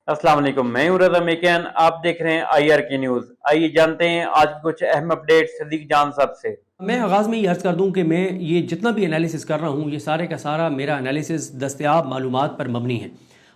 अस्सलाम वालेकुम, मैं हूं रज़ा मेकियान। आप देख रहे हैं IR की न्यूज़। आइए जानते हैं आज की कुछ अहम अपडेट सदीक जान साहब से। मैं आगाज़ में ये अर्ज़ कर दूं कि मैं ये जितना भी एनालिसिस कर रहा हूं, ये सारे का सारा मेरा एनालिसिस दस्तयाब मालूमात पर मबनी है।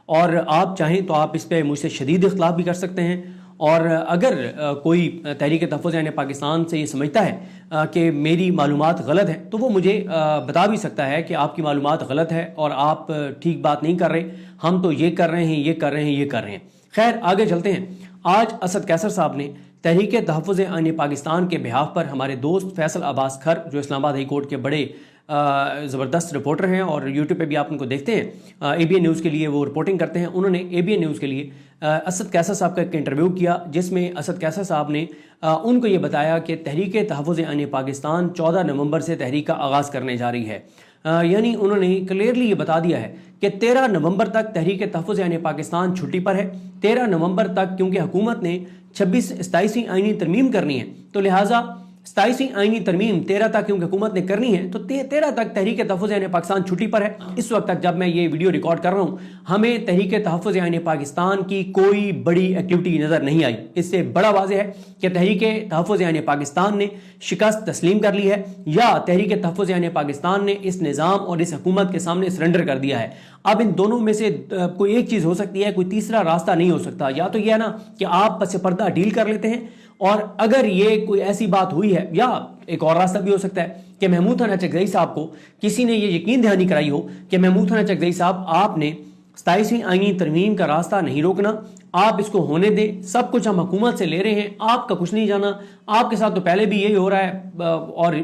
और आप चाहें तो आप इस पर मुझसे शदीद इख्तलाफ भी कर सकते हैं। और अगर कोई तहरीक तहफ़्फ़ुज़ यानी पाकिस्तान से ये समझता है कि मेरी मालूमात गलत है, तो वो मुझे बता भी सकता है कि आपकी मालूमात गलत है और आप ठीक बात नहीं कर रहे, हम तो ये कर रहे हैं, ये कर रहे हैं, ये कर रहे हैं। खैर, आगे चलते हैं। आज असद कैसर साहब ने तहरीक तहफ़्फ़ुज़ आइन पाकिस्तान के बिहाफ पर हमारे दोस्त फैसल अब्बास खर, जो इस्लामाबाद हाई कोर्ट के बड़े ज़बरदस्त रिपोर्टर हैं और यूट्यूब पे भी आप उनको देखते हैं, ABN न्यूज़ के लिए वो रिपोर्टिंग करते हैं। उन्होंने ABN न्यूज़ के लिए असद कैसर साहब का एक इंटरव्यू किया, जिसमें असद कैसर साहब ने उनको ये बताया कि तहरीक तहफ़्फ़ुज़ आइन पाकिस्तान 14 नवंबर से तहरीक का आगाज़ करने जा रही है। यानी उन्होंने क्लियरली ये बता दिया है कि 13 नवंबर तक तहरीक तहफ़्फ़ुज़ यानी पाकिस्तान छुट्टी पर है। 13 नवंबर तक क्योंकि हुकूमत ने 27वीं आईनी तरमीम करनी है, तो लिहाजा 27वीं आईनी तरमीम 13 तक क्योंकि हुकूमत ने करनी है, तो 13 तक तहरीक तहफ़्फ़ुज़ यानी पाकिस्तान छुट्टी पर है। इस वक्त तक जब मैं ये वीडियो रिकॉर्ड कर रहा हूँ, हमें तहरीक तहफ़्फ़ुज़ यानी पाकिस्तान की कोई बड़ी एक्टिविटी नज़र नहीं आई। इससे बड़ा वाज़ेह है कि तहरीक तहफ़्फ़ुज़ यानी पाकिस्तान ने शिकस्त तस्लीम कर ली है, या तहरीक तहफ़्फ़ुज़ यानी पाकिस्तान ने इस निज़ाम और इस हुकूमत के सामने सरेंडर कर दिया है। अब इन दोनों में से कोई एक चीज़ हो सकती है, कोई तीसरा रास्ता नहीं हो सकता। या तो यह है ना कि आप पस पर्दा डील कर लेते हैं, और अगर ये कोई ऐसी बात हुई है, या एक और रास्ता भी हो सकता है कि महमूद हसन चकज़ई साहब को किसी ने ये यकीन दहानी कराई हो कि महमूद हसन चकज़ई साहब, आपने 27वीं आईनी तरमीम का रास्ता नहीं रोकना, आप इसको होने दें, सब कुछ हम हुकूमत से ले रहे हैं, आपका कुछ नहीं जाना, आपके साथ तो पहले भी यही हो रहा है और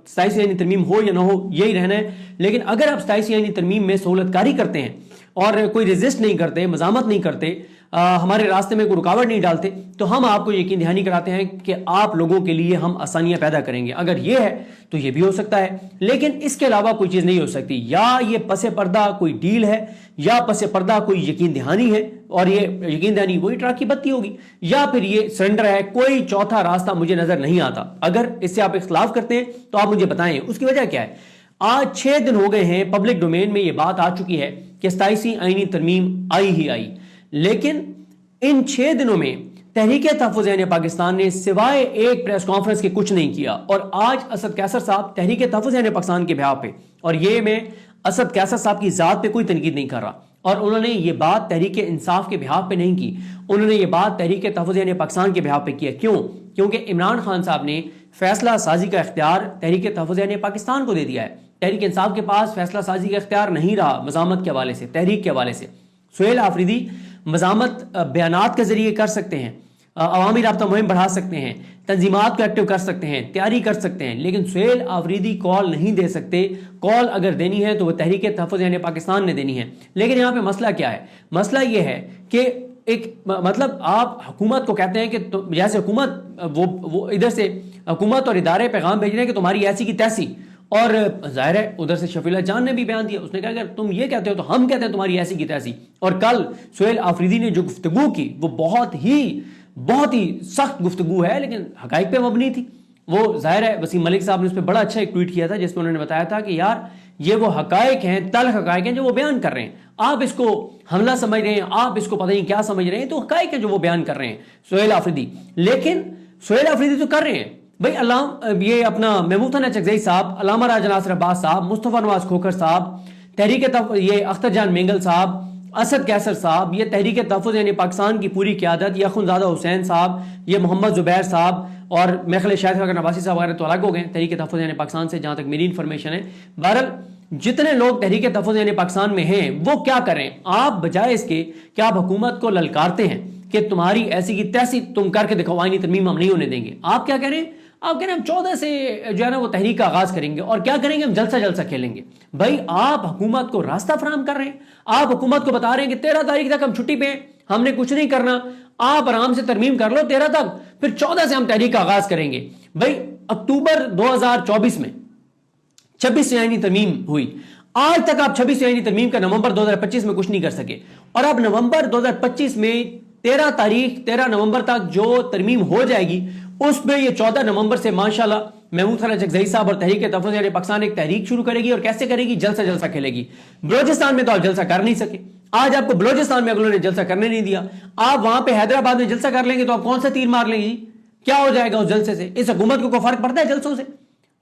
27वीं आईनी तरमीम हो या ना हो यही रहना है। लेकिन अगर आप 27वीं आईनी तरमीम में सहूलतकारी करते हैं और कोई रेजिस्ट नहीं करते, मजामत नहीं करते, हमारे रास्ते में कोई रुकावट नहीं डालते, तो हम आपको यकीन दहानी कराते हैं कि आप लोगों के लिए हम आसानियां पैदा करेंगे। अगर ये है तो ये भी हो सकता है, लेकिन इसके अलावा कोई चीज़ नहीं हो सकती। या ये पसे पर्दा कोई डील है, या पसे पर्दा कोई यकीन दहानी है, और ये यकीन दहानी वही ट्रक की बत्ती होगी, या फिर ये सरेंडर है। कोई चौथा रास्ता मुझे नजर नहीं आता। अगर इससे आप इख्तलाफ करते हैं तो आप मुझे बताएं उसकी वजह क्या है। आज 6 दिन हो गए हैं, पब्लिक डोमेन में ये बात आ चुकी है कि 27वीं आईनी तरमीम आई ही आई, लेकिन इन 6 दिनों में तहरीक तहफ़्फ़ुज़ यानी पाकिस्तान ने सिवाय एक प्रेस कॉन्फ्रेंस के कुछ नहीं किया। और आज असद कैसर साहब तहरीक तहफ़्फ़ुज़ यानी पाकिस्तान के बिहाफ पे, और ये मैं असद कैसर साहब की ज़ात पे कोई तनकीद नहीं कर रहा, और उन्होंने ये बात तहरीक इंसाफ के बिहाफ पे नहीं की, उन्होंने ये बात तहरीक तहफ़्फ़ुज़ यानी पाकिस्तान के बिहाफ पे किया। क्यों? क्योंकि इमरान खान साहब ने फैसला साजी का इख्तियार तहरीक तहफ़्फ़ुज़ यानी पाकिस्तान को दे दिया है। तहरीक इंसाफ के पास फैसला साजी का इख्तियार नहीं रहा मज़ामत के हवाले से, तहरीक के हवाले से। सुहेल आफरीदी मज़ामत बयानात के जरिए कर सकते हैं, अवामी राब्ता मुहिम बढ़ा सकते हैं, तंजीमात को एक्टिव कर सकते हैं, तैयारी कर सकते हैं, लेकिन सुहेल आफरीदी कॉल नहीं दे सकते। कॉल अगर देनी है तो वह तहरीक तहफ़्फ़ुज़ यानी पाकिस्तान ने देनी है। लेकिन यहाँ पे मसला क्या है? मसला ये है कि एक मतलब आप हुकूमत को कहते हैं कि तो जैसे हुकूमत वो इधर से हुकूमत और इदारे पैगाम भेज रहे हैं कि तुम्हारी ऐसी की तैसी, और जाहिर है उधर से शफीला जान ने भी बयान दिया, उसने कहा अगर तुम ये कहते हो तो हम कहते हैं तुम्हारी ऐसी की तैसी। और कल सुहेल आफरीदी ने जो गुफ्तगू की वो बहुत ही सख्त गुफ्तगू है, लेकिन हकाइक पे मबनी थी। वो जाहिर है वसीम मलिक साहब ने उस पर बड़ा अच्छा एक ट्वीट किया था, जिसमें उन्होंने बताया था कि यार ये वो हकाइक हैं, तल्ख हकाइक हैं जो वो बयान कर रहे हैं। आप इसको हमला समझ रहे हैं, आप इसको पता नहीं क्या समझ रहे हैं, तो हकाइक है जो वो बयान कर रहे हैं सुहेल आफरीदी। लेकिन सुहेल आफरीदी तो कर रहे हैं भाई, ये अपना महमूद हसन चकज़ई साहब, अल्लामा राजा नासिर अब्बास साहब, मुस्तफ़ा नवाज खोखर साहब, ये अख्तर जान मेंगल साहब, असद कैसर साहब, ये तहरीक तहफ़्फ़ुज़ यानी पाकिस्तान की पूरी क़यादत, ये अख़ुंज़ादा हुसैन साहब, ये मोहम्मद ज़ुबैर साहब, और मेखल शाहिद खान नवासी साहब वगैरह तो अलग हो गए तहरीक तहफ़्फ़ुज़ यानी पाकिस्तान से, जहाँ तक मेरी इन्फॉर्मेशन है। बहरहाल जितने लोग तहरीक तहफ़्फ़ुज़ यानी पाकिस्तान में हैं वो क्या करें, आप बजाय इसके कि आप हुकूमत को ललकारते हैं कि तुम्हारी ऐसी की तैसी तुम करके दिखाओ, आईनी तरमीम हम नहीं होने देंगे, आप क्या करें? आप कह रहे हैं हम 14 से जो है ना वो तहरीक का आगाज करेंगे, और क्या करेंगे? हम जलसा खेलेंगे। भाई आप हुकूमत को रास्ता फराहम कर रहे हैं, आप हुकूमत को बता रहे हैं कि 13 तारीख तक हम छुट्टी पे हैं, हमने कुछ नहीं करना, आप आराम से तरमीम कर लो 13 तक, फिर 14 से हम तहरीक का आगाज करेंगे। भाई अक्टूबर 2024 में 26वीं आईनी तरमीम हुई, आज तक आप 26वीं आईनी तरमीम का नवंबर 2025 में कुछ नहीं कर सके, और अब नवंबर 2025 में 13 नवंबर तक जो तरमीम हो जाएगी उसमें ये 14 नवंबर से माशाल्लाह महमूद हसन चकज़ई साहब और तहरीक तहफ़्फ़ुज़ यानी पाकिस्तान एक तहरीक शुरू करेगी, और कैसे करेगी? जलसा खेलेगी। बलोचिस्तान में तो आप जलसा कर नहीं सके, آج آپ کو بلوچستان میں اگلوں نے جلسہ کرنے نہیں دیا، آپ وہاں پہ حیدرآباد میں جلسہ کر لیں گے تو آپ کون سا تیر مار لیں گے جی؟ کیا ہو جائے گا اس جلسے سے؟ اس حکومت کو کوئی فرق پڑتا ہے جلسوں سے؟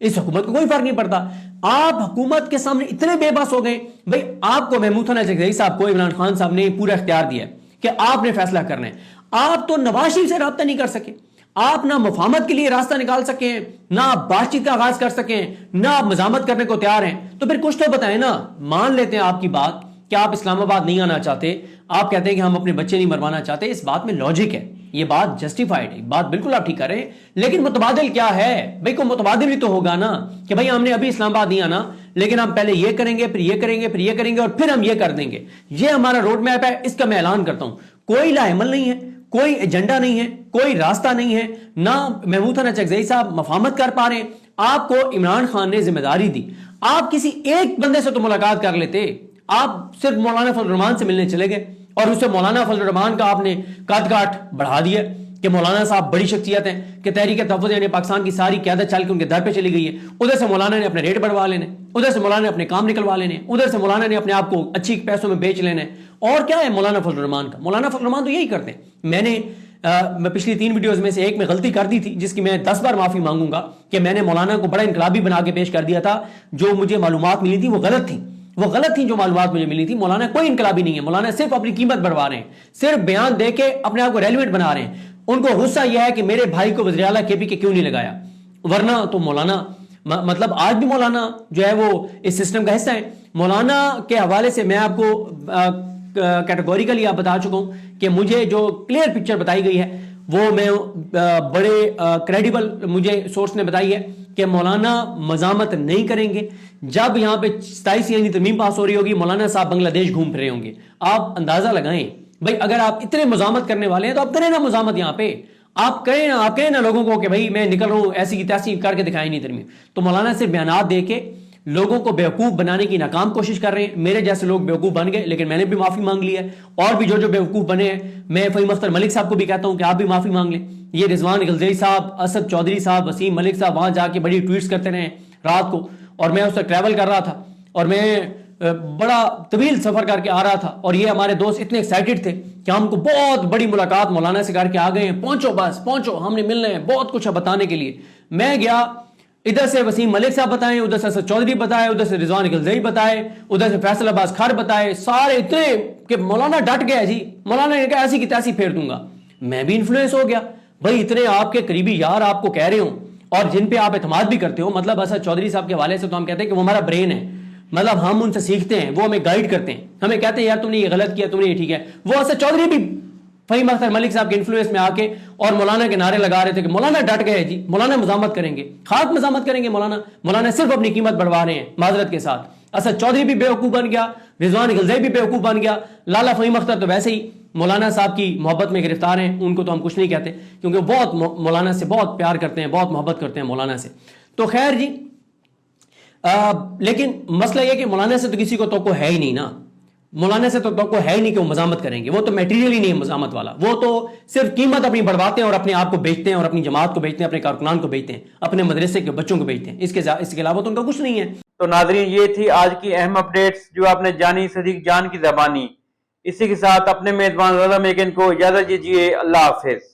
اس حکومت کو کوئی فرق نہیں پڑتا۔ آپ حکومت کے سامنے اتنے بے بس ہو گئے، بھائی آپ کو محمود خان چکزئی صاحب کو عمران خان صاحب نے پورا اختیار دیا کہ آپ نے فیصلہ کرنا ہے، آپ تو نواز شریف سے رابطہ نہیں کر سکے، آپ نہ مفاہمت کے لیے راستہ نکال سکیں، نہ آپ بات چیت کا آغاز کر سکیں، نہ آپ مزاحمت کرنے کو تیار ہیں، تو پھر کچھ تو بتائیں نا۔ مان لیتے ہیں آپ کی بات کہ آپ اسلام آباد نہیں آنا چاہتے، آپ کہتے ہیں کہ ہم اپنے بچے نہیں مروانا چاہتے، اس بات میں لاجک ہے، یہ بات جسٹیفائڈ ہے، بات بالکل آپ ٹھیک کر رہے ہیں، لیکن متبادل کیا ہے؟ بھائی کوئی متبادل بھی تو ہوگا نا کہ بھائی ہم نے ابھی اسلام آباد نہیں آنا، لیکن ہم پہلے یہ کریں گے، پھر یہ کریں گے، پھر یہ کریں گے، اور پھر ہم یہ کر دیں گے۔ یہ ہمارا روڈ میپ ہے، اس کا میں اعلان کرتا ہوں۔ کوئی لا عمل نہیں ہے، کوئی ایجنڈا نہیں ہے، کوئی راستہ نہیں ہے، نہ محمود خان چکزئی صاحب مفاہمت کر پا رہے ہیں۔ آپ کو عمران خان نے ذمہ داری دی، آپ کسی ایک بندے سے تو ملاقات کر لیتے، آپ صرف مولانا فضل الرحمان سے ملنے چلے گئے، اور اس سے مولانا فضل الرحمان کا آپ نے قد کاٹ بڑھا دیا کہ مولانا صاحب بڑی شخصیت ہیں، کہ تحریک تحفظ یعنی پاکستان کی ساری قیادت چل کے ان کے در پہ چلی گئی ہے۔ ادھر سے مولانا نے اپنے ریٹ بڑھوا لینے، ادھر سے مولانا نے اپنے کام نکلوا لینے، ادھر سے مولانا نے اپنے آپ کو اچھی پیسوں میں بیچ لینے۔ اور کیا ہے مولانا فضل الرحمان کا؟ مولانا فضل الرحمان تو یہی کرتے ہیں۔ میں پچھلی 3 ویڈیوز میں سے ایک میں غلطی کر دی تھی، جس کی میں 10 بار معافی مانگوں گا، کہ میں نے مولانا کو بڑا انقلابی بنا کے پیش کر دیا تھا۔ جو مجھے معلومات ملی تھی وہ غلط تھیں، وہ غلط تھیں جو معلومات مجھے ملی تھی۔ مولانا کوئی انقلابی نہیں ہے، مولانا صرف اپنی قیمت بڑھوا رہے ہیں، صرف بیان دے کے اپنے آپ کو ریلیونٹ بنا رہے ہیں۔ ان کو غصہ یہ ہے کہ میرے بھائی کو وزیر اعلیٰ کے پی کے کیوں نہیں لگایا، ورنہ تو مولانا مطلب آج بھی مولانا جو ہے وہ اس سسٹم کا حصہ ہے۔ مولانا کے حوالے سے میں آپ کو کیٹیگوریکلی آپ بتا چکا ہوں کہ مجھے جو کلیئر پکچر بتائی گئی ہے وہ میں بڑے کریڈیبل مجھے سورس نے بتائی ہے کہ مولانا مزاحمت نہیں کریں گے۔ جب یہاں پہ 27 یعنی ترمیم پاس ہو رہی ہوگی، مولانا صاحب بنگلہ دیش گھوم پھر رہے ہوں گے۔ آپ اندازہ لگائیں بھائی، اگر آپ اتنے مزاحمت کرنے والے ہیں تو آپ کریں نا مزاحمت، یہاں پہ آپ کہیں نا لوگوں کو کہ بھائی میں نکل رہا ہوں، ایسی کی تیسی کر کے دکھائیں نہیں ترمیم۔ تو مولانا صرف بیانات دے کے لوگوں کو بیوقوف بنانے کی ناکام کوشش کر رہے ہیں۔ میرے جیسے لوگ بیوقوف بن گئے، لیکن میں نے بھی معافی مانگ لی ہے، اور بھی جو بیوقوف بنے ہیں، میں فہیم اختر ملک صاحب کو بھی کہتا ہوں کہ آپ بھی معافی مانگ لیں۔ یہ رضوان غلزئی صاحب، اسد چودھری صاحب، وسیم ملک صاحب وہاں جا کے بڑی ٹویٹس کرتے رہے رات کو، اور میں اس سے ٹریول کر رہا تھا، اور میں بڑا طویل سفر کر کے آ رہا تھا، اور یہ ہمارے دوست اتنے ایکسائٹڈ تھے کہ ہم کو بہت بڑی ملاقات مولانا سے کر کے آ گئے ہیں، پہنچو بس پہنچو، ہم نے ملنا ہے، بہت کچھ ہے بتانے کے لیے۔ میں گیا، ادھر سے وسیم ملک صاحب بتائیں، ادھر سے اسد چودھری بتائے، ادھر سے رضوان غلزئی بتائے، ادھر سے فیصل عباس خر بتائے، سارے اتنے کہ مولانا ڈٹ گیا جی، مولانا نے کہا ایسی کی تیسی پھیر دوں گا۔ میں بھی انفلوئنس ہو گیا، بھائی اتنے آپ کے قریبی یار آپ کو کہہ رہے ہوں اور جن پہ آپ اعتماد بھی کرتے ہو، مطلب اسد چودھری صاحب کے حوالے سے تو ہم کہتے ہیں کہ وہ ہمارا برین ہے، مطلب ہم ان سے سیکھتے ہیں، وہ ہمیں گائیڈ کرتے ہیں، ہمیں کہتے ہیں یار تم نے یہ غلط کیا، تم نے یہ ٹھیک ہے۔ وہ اسد چودھری بھی فہیم اختر ملک صاحب کے انفلوئنس میں آ کے اور مولانا کے نعرے لگا رہے تھے کہ مولانا ڈٹ گئے جی، مولانا مزاحمت کریں گے، خاک مزاحمت کریں گے مولانا صرف اپنی قیمت بڑھوا رہے ہیں معذرت کے ساتھ۔ اسد چودھری بھی بیوقوف بن گیا، رضوان غلزئی بھی بیوقوف بن گیا، لالا فہیم اختر تو ویسے ہی مولانا صاحب کی محبت میں گرفتار ہیں، ان کو تو ہم کچھ نہیں کہتے کیونکہ وہ بہت مولانا سے بہت پیار کرتے ہیں، بہت محبت کرتے ہیں مولانا سے۔ تو خیر جی، لیکن مسئلہ یہ کہ مولانا سے تو کسی کو توقع ہے ہی نہیں نا، مولانا سے تو توقع ہے ہی نہیں کہ وہ مزاحمت کریں گے، وہ تو میٹیریل ہی نہیں ہے مزاحمت والا، وہ تو صرف قیمت اپنی بڑھواتے ہیں اور اپنے آپ کو بیچتے ہیں اور اپنی جماعت کو بیچتے ہیں، اپنے کارکنان کو بیچتے ہیں، اپنے مدرسے کے بچوں کو بیچتے ہیں، اس کے علاوہ تو ان کا کچھ نہیں ہے۔ تو ناظرین، یہ تھی آج کی اہم اپڈیٹس جو آپ نے جانی صدیق جان کی زبانی۔ اسی کے ساتھ اپنے میزبان رضا میکن کو اجازت دیجیے، اللہ حافظ۔